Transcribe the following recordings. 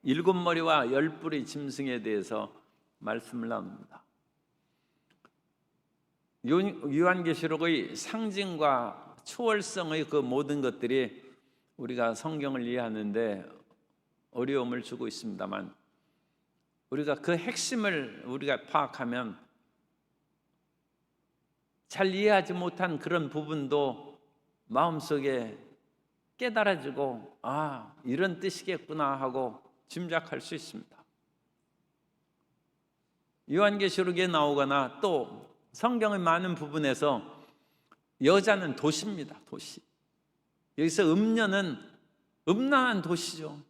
일곱 머리와 열 뿔의 짐승에 대해서 말씀을 나눕니다. 요한계시록의 상징과 초월성의 그 모든 것들이 우리가 성경을 이해하는데 어려움을 주고 있습니다만, 우리가 그 핵심을 우리가 파악하면 잘 이해하지 못한 그런 부분도 마음속에 깨달아지고, 아, 이런 뜻이겠구나 하고 짐작할 수 있습니다. 요한계시록에 나오거나 또 성경의 많은 부분에서 여자는 도시입니다. 도시. 여기서 음녀는 음란한 도시죠.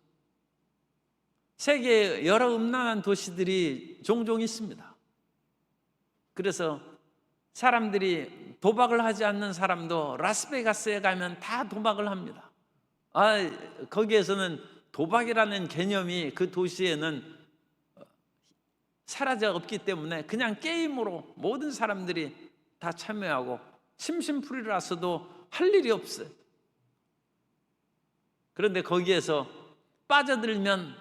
세계에 여러 음란한 도시들이 종종 있습니다. 그래서 사람들이 도박을 하지 않는 사람도 라스베가스에 가면 다 도박을 합니다. 거기에서는 도박이라는 개념이 그 도시에는 사라져 없기 때문에 그냥 게임으로 모든 사람들이 다 참여하고 심심풀이라서도 할 일이 없어요. 그런데 거기에서 빠져들면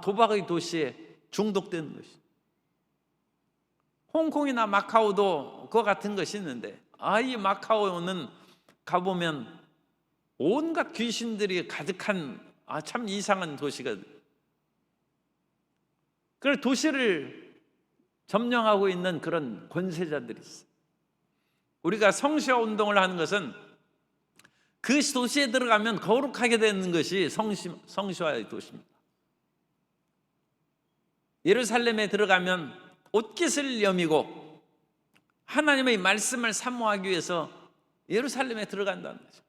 도박의 도시에 중독되는 것이. 홍콩이나 마카오도 그와 같은 것이 있는데, 이 마카오는 가보면 온갖 귀신들이 가득한 참 이상한 도시가. 그래서 도시를 점령하고 있는 그런 권세자들이 있어요. 우리가 성시화 운동을 하는 것은 그 도시에 들어가면 거룩하게 되는 것이 성시화의 도시입니다. 예루살렘에 들어가면 옷깃을 여미고 하나님의 말씀을 사모하기 위해서 예루살렘에 들어간다는 거죠.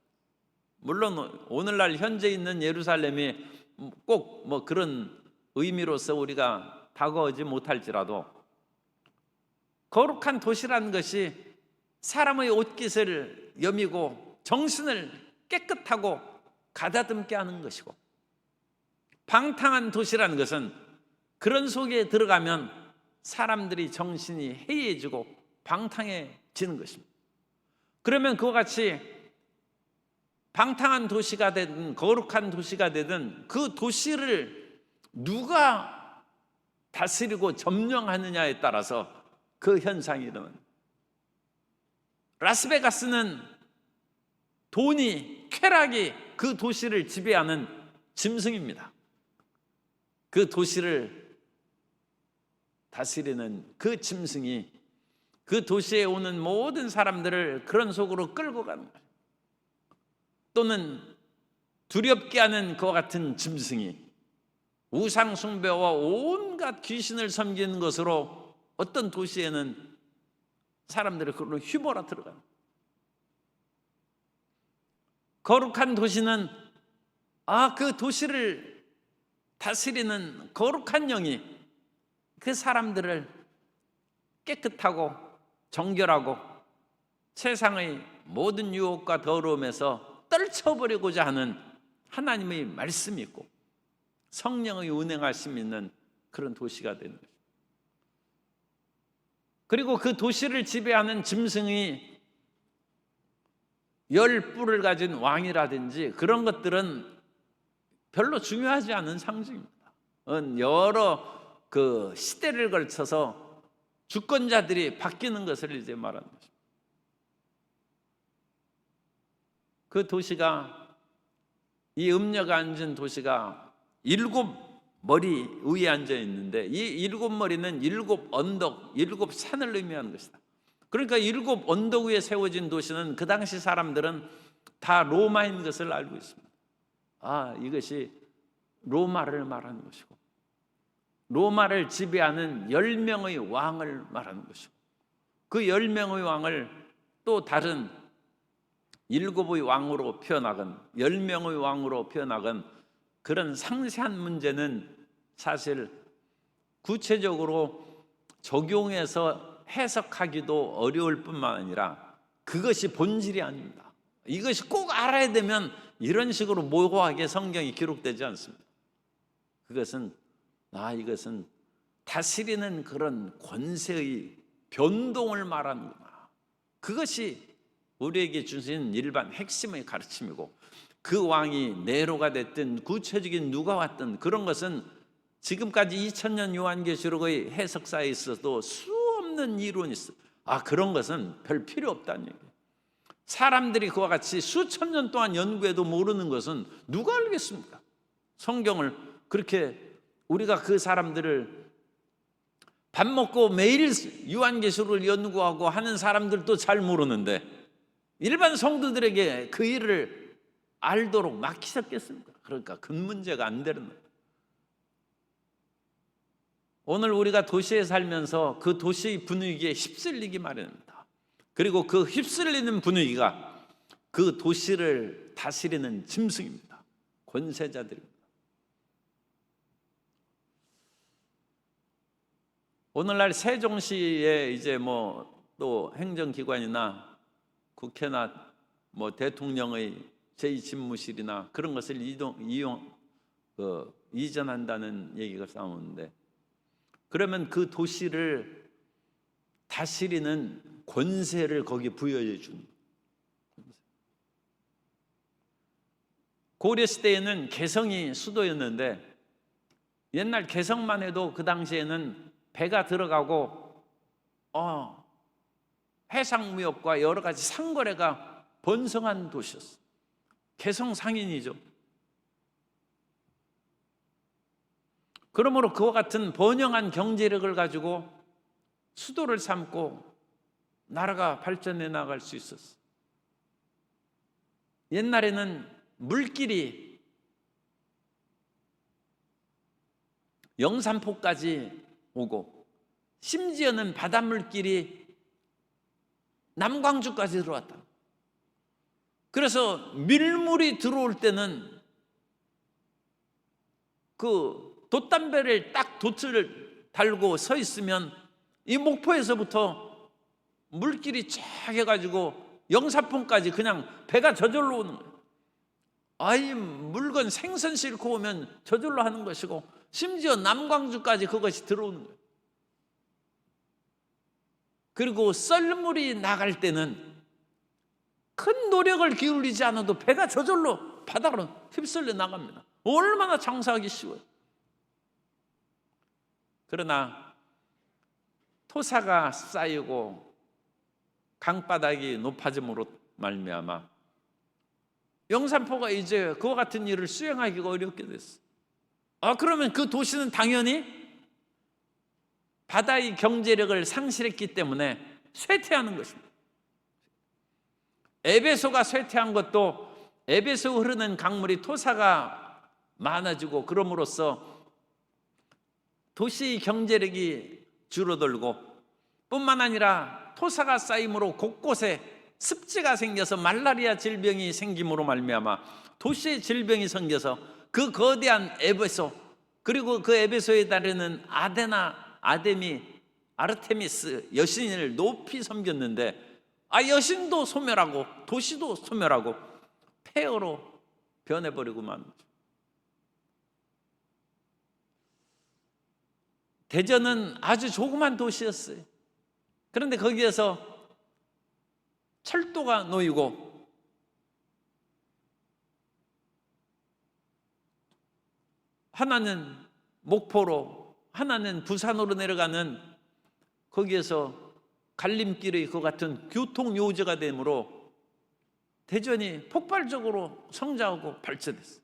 물론 오늘날 현재 있는 예루살렘이 꼭 뭐 그런 의미로서 우리가 다가오지 못할지라도, 거룩한 도시라는 것이 사람의 옷깃을 여미고 정신을 깨끗하고 가다듬게 하는 것이고, 방탕한 도시라는 것은 그런 속에 들어가면 사람들이 정신이 해이해지고 방탕해지는 것입니다. 그러면 그와 같이 방탕한 도시가 되든 거룩한 도시가 되든 그 도시를 누가 다스리고 점령하느냐에 따라서 그 현상이 일어납니다. 라스베가스는 돈이, 쾌락이 그 도시를 지배하는 짐승입니다. 그 도시를 다스리는 그 짐승이 그 도시에 오는 모든 사람들을 그런 속으로 끌고 가는 거예요. 또는 두렵게 하는 그와 같은 짐승이 우상 숭배와 온갖 귀신을 섬기는 것으로 어떤 도시에는 사람들이 그걸로 휘몰아 들어가요. 거룩한 도시는 그 도시를 다스리는 거룩한 영이 그 사람들을 깨끗하고 정결하고 세상의 모든 유혹과 더러움에서 떨쳐버리고자 하는 하나님의 말씀이 있고 성령의 운행하심이 있는 그런 도시가 되는 거죠. 그리고 그 도시를 지배하는 짐승이 열 뿔을 가진 왕이라든지 그런 것들은 별로 중요하지 않은 상징입니다. 여러 그 시대를 걸쳐서 주권자들이 바뀌는 것을 이제 말하는 것입니다. 그 도시가, 이 음녀가 앉은 도시가 일곱 머리 위에 앉아 있는데, 이 일곱 머리는 일곱 언덕, 일곱 산을 의미하는 것이다. 그러니까 일곱 언덕 위에 세워진 도시는 그 당시 사람들은 다 로마인 것을 알고 있습니다. 이것이 로마를 말하는 것이고, 로마를 지배하는 10명의 왕을 말하는 것이고, 그 10명의 왕을 또 다른 일곱의 왕으로 표현하건 10명의 왕으로 표현하건 그런 상세한 문제는 사실 구체적으로 적용해서 해석하기도 어려울 뿐만 아니라 그것이 본질이 아닙니다. 이것이 꼭 알아야 되면 이런 식으로 모호하게 성경이 기록되지 않습니다. 그것은 이것은 다스리는 그런 권세의 변동을 말하는구나. 그것이 우리에게 주신 일반 핵심의 가르침이고, 그 왕이 네로가 됐든 구체적인 누가 왔든 그런 것은 지금까지 2000년 요한계시록의 해석사에 있어도 수없는 이론이 있어. 그런 것은 별 필요 없다는 얘기예요. 사람들이 그와 같이 수천 년 동안 연구해도 모르는 것은 누가 알겠습니까? 성경을 그렇게 우리가 그 사람들을 밥 먹고 매일 요한계시록을 연구하고 하는 사람들도 잘 모르는데 일반 성도들에게 그 일을 알도록 맡기셨겠습니까? 그러니까 큰 문제가 안 되는 거예요. 오늘 우리가 도시에 살면서 그 도시 분위기에 휩쓸리기 마련입니다. 그리고 그 휩쓸리는 분위기가 그 도시를 다스리는 짐승입니다. 권세자들입니다. 오늘날 세종시에 이제 또 행정기관이나 국회나 대통령의 제2집무실이나 그런 것을 이전한다는 얘기가 나오는데, 그러면 그 도시를 다스리는 권세를 거기에 부여해 준. 고려시대에는 개성이 수도였는데 옛날 개성만 해도 그 당시에는 배가 들어가고 해상무역과 여러 가지 상거래가 번성한 도시였어요. 개성 상인이죠. 그러므로 그와 같은 번영한 경제력을 가지고 수도를 삼고 나라가 발전해 나갈 수 있었어요. 옛날에는 물길이 영산포까지 오고 심지어는 바닷물길이 남광주까지 들어왔다. 그래서 밀물이 들어올 때는 그 돛담배를 딱 돛을 달고 서 있으면 이 목포에서부터 물길이 쫙 해가지고 영사pon까지 그냥 배가 저절로 오는 거예요. 물건 생선 싣고 오면 저절로 하는 것이고 심지어 남광주까지 그것이 들어오는 거예요. 그리고 썰물이 나갈 때는 큰 노력을 기울이지 않아도 배가 저절로 바다로 휩쓸려 나갑니다. 얼마나 장사하기 쉬워요. 그러나 토사가 쌓이고 강바닥이 높아짐으로 말미암아 영산포가 이제 그와 같은 일을 수행하기가 어렵게 됐어. 그러면 그 도시는 당연히 바다의 경제력을 상실했기 때문에 쇠퇴하는 것입니다. 에베소가 쇠퇴한 것도 에베소 흐르는 강물이 토사가 많아지고 그럼으로써 도시 경제력이 줄어들고 뿐만 아니라 토사가 쌓임으로 곳곳에 습지가 생겨서 말라리아 질병이 생김으로 말미암아 도시의 질병이 생겨서 그 거대한 에베소, 그리고 그 에베소에 따르는 아르테미스 여신을 높이 섬겼는데 여신도 소멸하고 도시도 소멸하고 폐허로 변해버리고 만. 대전은 아주 조그만 도시였어요. 그런데 거기에서 철도가 놓이고 하나는 목포로 하나는 부산으로 내려가는 거기에서 갈림길의 그 같은 교통요지가 되므로 대전이 폭발적으로 성장하고 발전했어요.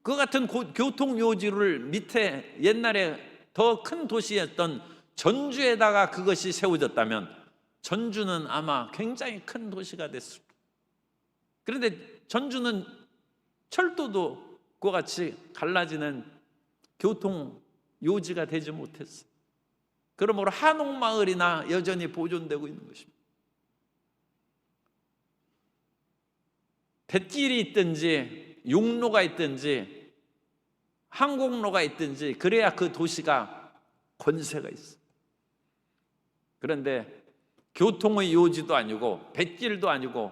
그 같은 교통요지를 밑에 옛날에 더 큰 도시였던 전주에다가 그것이 세워졌다면 전주는 아마 굉장히 큰 도시가 됐습니다. 그런데 전주는 철도도 그와 같이 갈라지는 교통요지가 되지 못했어요. 그러므로 한옥마을이나 여전히 보존되고 있는 것입니다. 뱃길이 있든지 육로가 있든지 항공로가 있든지 그래야 그 도시가 권세가 있어요. 그런데 교통의 요지도 아니고 뱃길도 아니고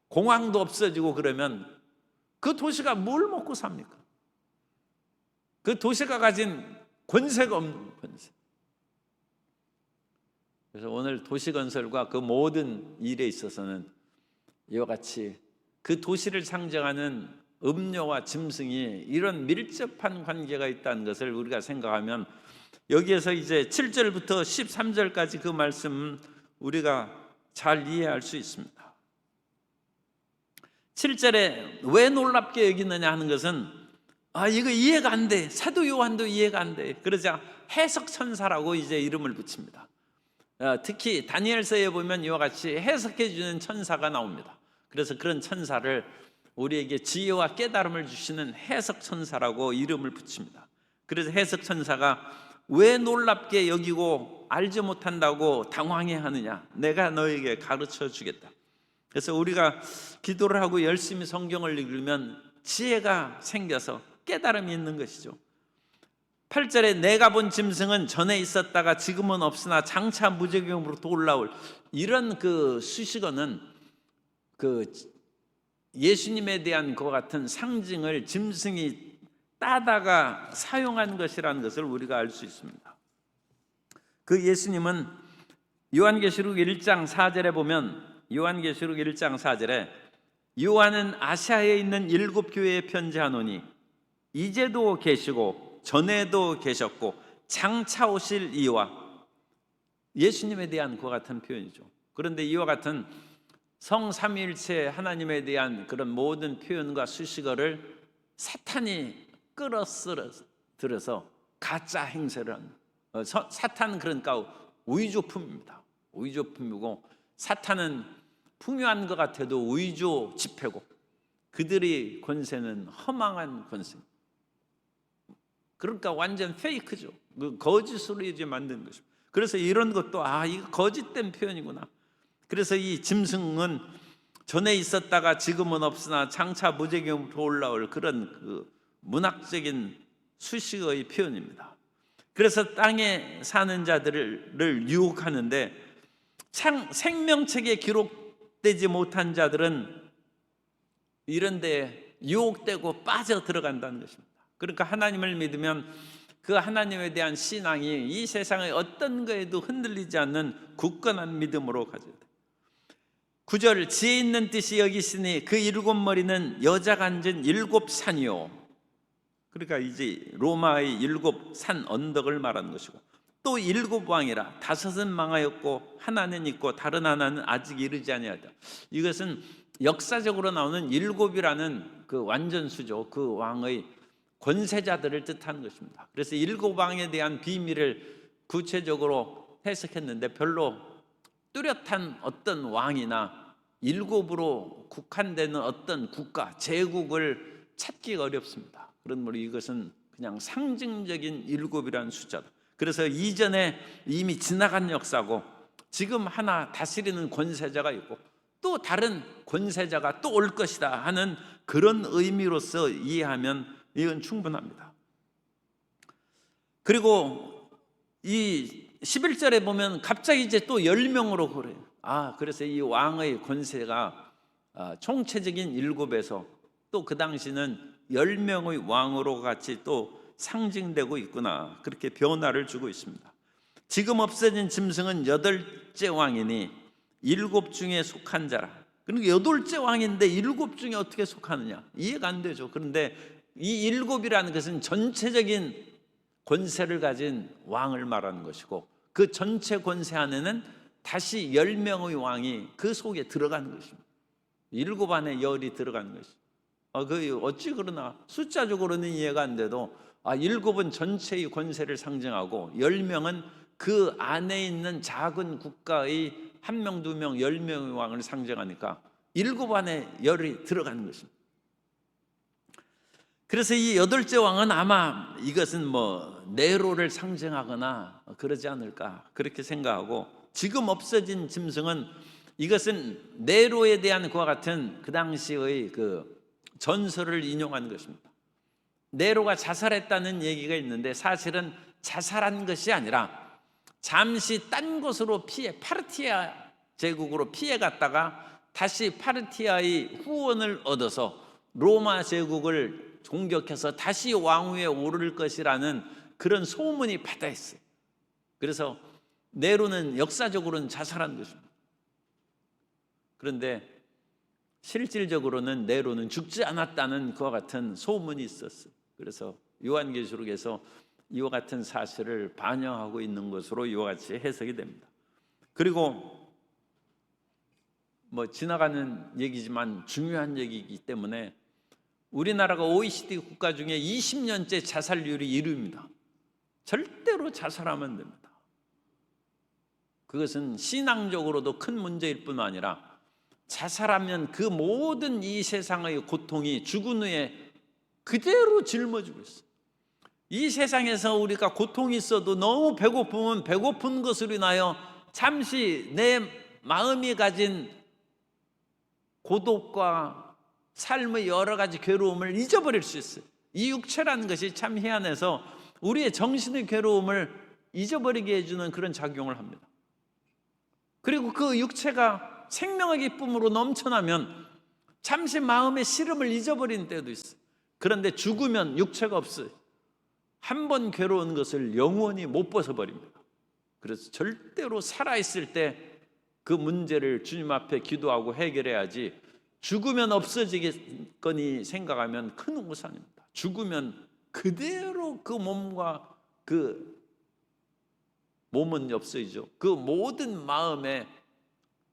공항도 없어지고 그러면 그 도시가 뭘 먹고 삽니까? 그 도시가 가진 권세가 없는 권세. 그래서 오늘 도시건설과 그 모든 일에 있어서는 이와 같이 그 도시를 상징하는 음료와 짐승이 이런 밀접한 관계가 있다는 것을 우리가 생각하면 여기에서 이제 7절부터 13절까지 그 말씀 우리가 잘 이해할 수 있습니다. 7절에 왜 놀랍게 여기느냐 하는 것은 이거 이해가 안 돼. 사도 요한도 이해가 안 돼. 그러자 해석 천사라고 이제 이름을 붙입니다. 특히 다니엘서에 보면 이와 같이 해석해 주는 천사가 나옵니다. 그래서 그런 천사를 우리에게 지혜와 깨달음을 주시는 해석 천사라고 이름을 붙입니다. 그래서 해석 천사가 왜 놀랍게 여기고 알지 못한다고 당황해 하느냐, 내가 너에게 가르쳐 주겠다. 그래서 우리가 기도를 하고 열심히 성경을 읽으면 지혜가 생겨서 깨달음이 있는 것이죠. 8절에 내가 본 짐승은 전에 있었다가 지금은 없으나 장차 무저경으로부터 올라올, 이런 그 수식어는 그 예수님에 대한 그와 같은 상징을 짐승이 따다가 사용한 것이라는 것을 우리가 알 수 있습니다. 그 예수님은 요한계시록 1장 4절에 보면, 요한계시록 1장 4절에 요한은 아시아에 있는 7교회에 편지하노니 이제도 계시고 전에도 계셨고 장차 오실 이와, 예수님에 대한 그와 같은 표현이죠. 그런데 이와 같은 성삼위일체 하나님에 대한 그런 모든 표현과 수식어를 사탄이 끌어들여서 가짜 행세를 합니다. 사탄은 그러니까 위조품입니다. 위조품이고, 사탄은 풍요한 것 같아도 위조 지폐고, 그들의 권세는 허망한 권세. 그러니까 완전 페이크죠. 거짓으로 이제 만든 것이죠. 그래서 이런 것도 이거 거짓된 표현이구나. 그래서 이 짐승은 전에 있었다가 지금은 없으나 장차 무저경으로 올라올 그런 그 문학적인 수식어의 표현입니다. 그래서 땅에 사는 자들을 유혹하는데 생명책에 기록되지 못한 자들은 이런 데 유혹되고 빠져 들어간다는 것입니다. 그러니까 하나님을 믿으면 그 하나님에 대한 신앙이 이 세상의 어떤 거에도 흔들리지 않는 굳건한 믿음으로 가져야 돼요. 9절, 지혜 있는 뜻이 여기 있으니 그 7머리는 여자가 앉은 7산이요. 그러니까 이제 로마의 7산 언덕을 말하는 것이고, 또 7왕이라 5은 망하였고 하나는 있고 다른 하나는 아직 이르지 아니하다. 이것은 역사적으로 나오는 7이라는 그 완전수죠. 그 왕의 권세자들을 뜻하는 것입니다. 그래서 7왕에 대한 비밀을 구체적으로 해석했는데 별로 뚜렷한 어떤 왕이나 7으로 국한되는 어떤 국가, 제국을 찾기가 어렵습니다. 그러므로 이것은 그냥 상징적인 7이라는 숫자다. 그래서 이전에 이미 지나간 역사고, 지금 하나 다스리는 권세자가 있고 또 다른 권세자가 또 올 것이다 하는 그런 의미로서 이해하면 이건 충분합니다. 그리고 이 11절에 보면 갑자기 이제 또 10명으로 그래요. 그래서 이 왕의 권세가 총체적인 7에서 또 그 당시는 10명의 왕으로 같이 또 상징되고 있구나, 그렇게 변화를 주고 있습니다. 지금 없어진 짐승은 8째 왕이니 7 중에 속한 자라. 그러니까 8째 왕인데 7 중에 어떻게 속하느냐, 이해가 안 되죠. 그런데 이 7이라는 것은 전체적인 권세를 가진 왕을 말하는 것이고, 그 전체 권세 안에는 다시 10명의 왕이 그 속에 들어가는 것입니다. 7 안에 열이 들어가는 것입니다. 그 어찌 그러나 숫자적으로는 이해가 안 돼도 7은 전체의 권세를 상징하고 10명은 그 안에 있는 작은 국가의 1명, 2명, 10명의 왕을 상징하니까 7 안에 열이 들어가는 것입니다. 그래서 이 8째 왕은 아마 이것은 네로를 상징하거나 그러지 않을까, 그렇게 생각하고, 지금 없어진 짐승은 이것은 네로에 대한 그와 같은 그 당시의 그 전설을 인용한 것입니다. 네로가 자살했다는 얘기가 있는데 사실은 자살한 것이 아니라 잠시 딴 곳으로 파르티아 제국으로 피해 갔다가 다시 파르티아의 후원을 얻어서 로마 제국을 공격해서 다시 왕위에 오를 것이라는 그런 소문이 받아 있어요. 그래서 네로는 역사적으로는 자살한 것입니다. 그런데 실질적으로는 네로는 죽지 않았다는 그와 같은 소문이 있었어요. 그래서 요한계시록에서 이와 같은 사실을 반영하고 있는 것으로 이와 같이 해석이 됩니다. 그리고 지나가는 얘기지만 중요한 얘기이기 때문에 우리나라가 OECD 국가 중에 20년째 자살률이 1위입니다. 절대로 자살하면 안 됩니다. 그것은 신앙적으로도 큰 문제일 뿐만 아니라 자살하면 그 모든 이 세상의 고통이 죽은 후에 그대로 짊어지고 있어요. 이 세상에서 우리가 고통이 있어도 너무 배고프면 배고픈 것으로 인하여 잠시 내 마음이 가진 고독과 삶의 여러 가지 괴로움을 잊어버릴 수 있어요. 이 육체라는 것이 참 희한해서 우리의 정신의 괴로움을 잊어버리게 해주는 그런 작용을 합니다. 그리고 그 육체가 생명의 기쁨으로 넘쳐나면 잠시 마음의 시름을 잊어버리는 때도 있어요. 그런데 죽으면 육체가 없어요. 한 번 괴로운 것을 영원히 못 벗어버립니다. 그래서 절대로 살아있을 때 그 문제를 주님 앞에 기도하고 해결해야지, 죽으면 없어지겠거니 생각하면 큰 오산입니다. 죽으면 그대로 그 몸과 그 몸은 없어지죠. 그 모든 마음의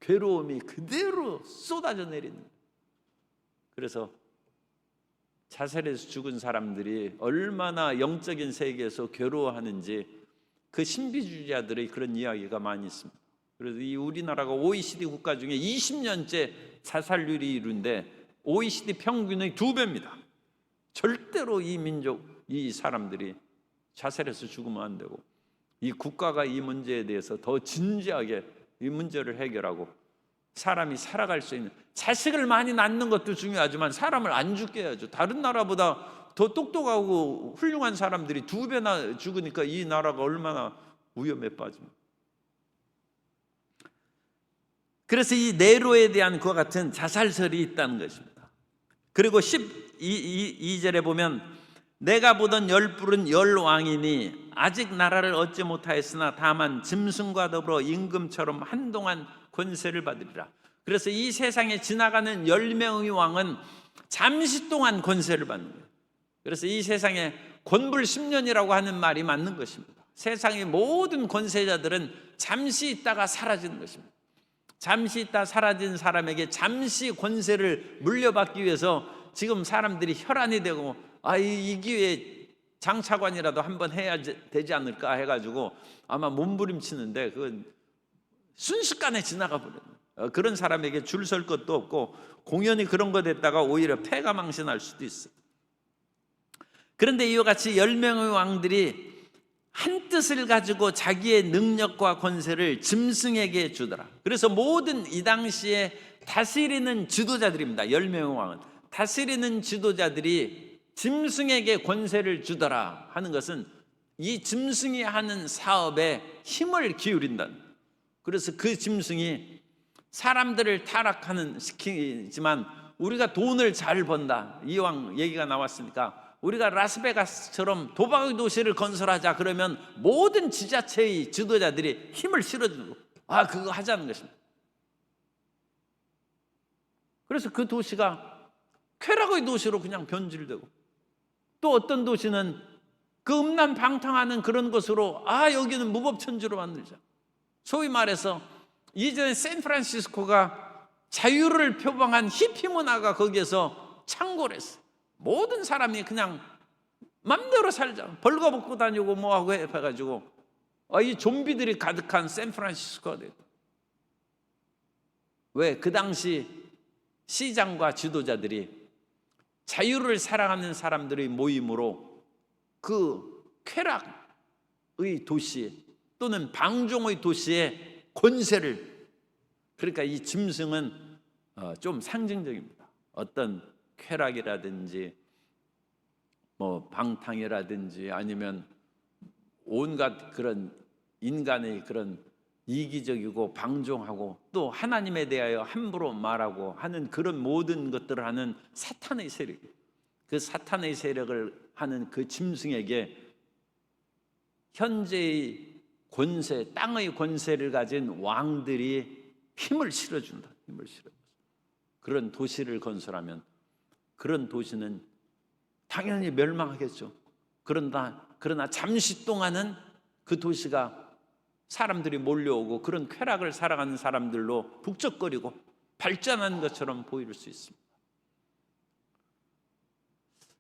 괴로움이 그대로 쏟아져 내리는 거예요. 그래서 자살해서 죽은 사람들이 얼마나 영적인 세계에서 괴로워하는지 그 신비주의자들의 그런 이야기가 많이 있습니다. 그래서 이 우리나라가 OECD 국가 중에 20년째 자살률이 이른데 OECD 평균의 2배입니다. 절대로 이 민족, 이 사람들이 자살해서 죽으면 안 되고, 이 국가가 이 문제에 대해서 더 진지하게 이 문제를 해결하고 사람이 살아갈 수 있는, 자식을 많이 낳는 것도 중요하지만 사람을 안 죽게 해야죠. 다른 나라보다 더 똑똑하고 훌륭한 사람들이 2배나 죽으니까 이 나라가 얼마나 위험에 빠집니다. 그래서 이 네로에 대한 그와 같은 자살설이 있다는 것입니다. 그리고 12절에 보면 내가 보던 열불은 열왕이니 아직 나라를 얻지 못하였으나 다만 짐승과 더불어 임금처럼 한동안 권세를 받으리라. 그래서 이 세상에 지나가는 10명의 왕은 잠시 동안 권세를 받는 거예요. 그래서 이 세상에 권불 10년이라고 하는 말이 맞는 것입니다. 세상의 모든 권세자들은 잠시 있다가 사라지는 것입니다. 잠시 있다 사라진 사람에게 잠시 권세를 물려받기 위해서 지금 사람들이 혈안이 되고 이 기회에 장차관이라도 한번 해야 되지 않을까 해가지고 아마 몸부림치는데 그건 순식간에 지나가 버려요. 그런 사람에게 줄 설 것도 없고 공연이 그런 거 됐다가 오히려 패가망신할 수도 있어요. 그런데 이와 같이 10명의 왕들이 한 뜻을 가지고 자기의 능력과 권세를 짐승에게 주더라. 그래서 모든 이 당시에 다스리는 지도자들입니다. 10명의 왕은 다스리는 지도자들이 짐승에게 권세를 주더라 하는 것은 이 짐승이 하는 사업에 힘을 기울인다. 그래서 그 짐승이 사람들을 시키지만 우리가 돈을 잘 번다, 이왕 얘기가 나왔으니까 우리가 라스베가스처럼 도박의 도시를 건설하자 그러면 모든 지자체의 지도자들이 힘을 실어주고 그거 하자는 것입니다. 그래서 그 도시가 쾌락의 도시로 그냥 변질되고, 또 어떤 도시는 그 음란방탕하는 그런 것으로 여기는 무법천지로 만들자. 소위 말해서 이전에 샌프란시스코가 자유를 표방한 히피 문화가 거기에서 창궐 했어요. 모든 사람이 그냥 맘대로 살자, 벌거벗고 다니고 뭐하고 해가지고 이 좀비들이 가득한 샌프란시스코가 됐다. 왜? 그 당시 시장과 지도자들이 자유를 사랑하는 사람들의 모임으로 그 쾌락의 도시 또는 방종의 도시의 권세를, 그러니까 이 짐승은 좀 상징적입니다. 어떤 쾌락이라든지 방탕이라든지 아니면 온갖 그런 인간의 그런 이기적이고 방종하고 또 하나님에 대하여 함부로 말하고 하는 그런 모든 것들을 하는 사탄의 세력, 그 사탄의 세력을 하는 그 짐승에게 현재의 권세, 땅의 권세를 가진 왕들이 힘을 실어준다. 힘을 실어준다. 그런 도시를 건설하면 그런 도시는 당연히 멸망하겠죠. 그러나 잠시 동안은 그 도시가 사람들이 몰려오고 그런 쾌락을 살아가는 사람들로 북적거리고 발전한 것처럼 보일 수 있습니다.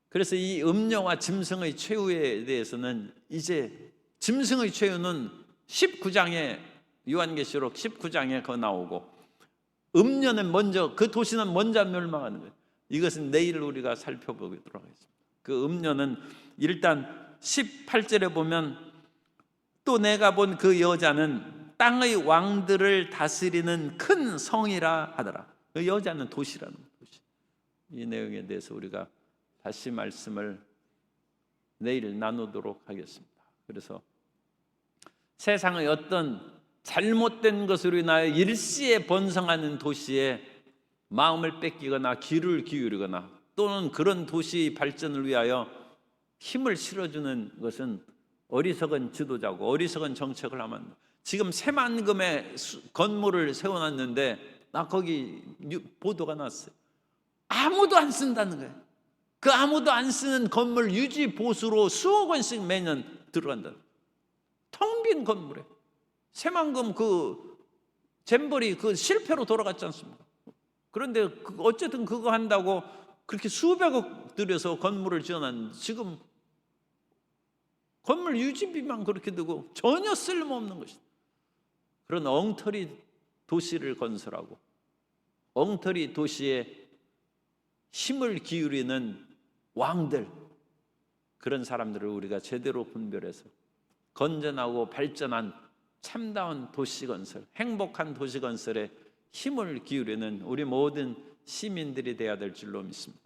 그래서 이 음녀와 짐승의 최후에 대해서는 이제 짐승의 최후는 19장에 요한계시록 19장에 거 나오고 음녀는 먼저 그 도시는 먼저 멸망하는 거예요. 이것은 내일 우리가 살펴보도록 하겠습니다. 그 음녀는 일단 18절에 보면 또 내가 본 그 여자는 땅의 왕들을 다스리는 큰 성이라 하더라. 그 여자는 도시라는 도시. 이 내용에 대해서 우리가 다시 말씀을 내일 나누도록 하겠습니다. 그래서 세상의 어떤 잘못된 것으로 인하여 일시에 번성하는 도시에 마음을 뺏기거나 귀를 기울이거나 또는 그런 도시 발전을 위하여 힘을 실어주는 것은 어리석은 지도자고 어리석은 정책을 하면 지금 새만금의 건물을 세워놨는데 나 거기 보도가 났어요. 아무도 안 쓴다는 거예요. 그 아무도 안 쓰는 건물 유지 보수로 수억 원씩 매년 들어간다. 텅 빈 건물에 새만금 그 잼버리 그 실패로 돌아갔지 않습니까? 그런데 어쨌든 그거 한다고 그렇게 수백억 들여서 건물을 지어놨는데 지금 건물 유지비만 그렇게 들고 전혀 쓸모없는 것이다. 그런 엉터리 도시를 건설하고 엉터리 도시에 힘을 기울이는 왕들, 그런 사람들을 우리가 제대로 분별해서 건전하고 발전한 참다운 도시 건설, 행복한 도시 건설에 힘을 기울이는 우리 모든 시민들이 되어야 될 줄로 믿습니다.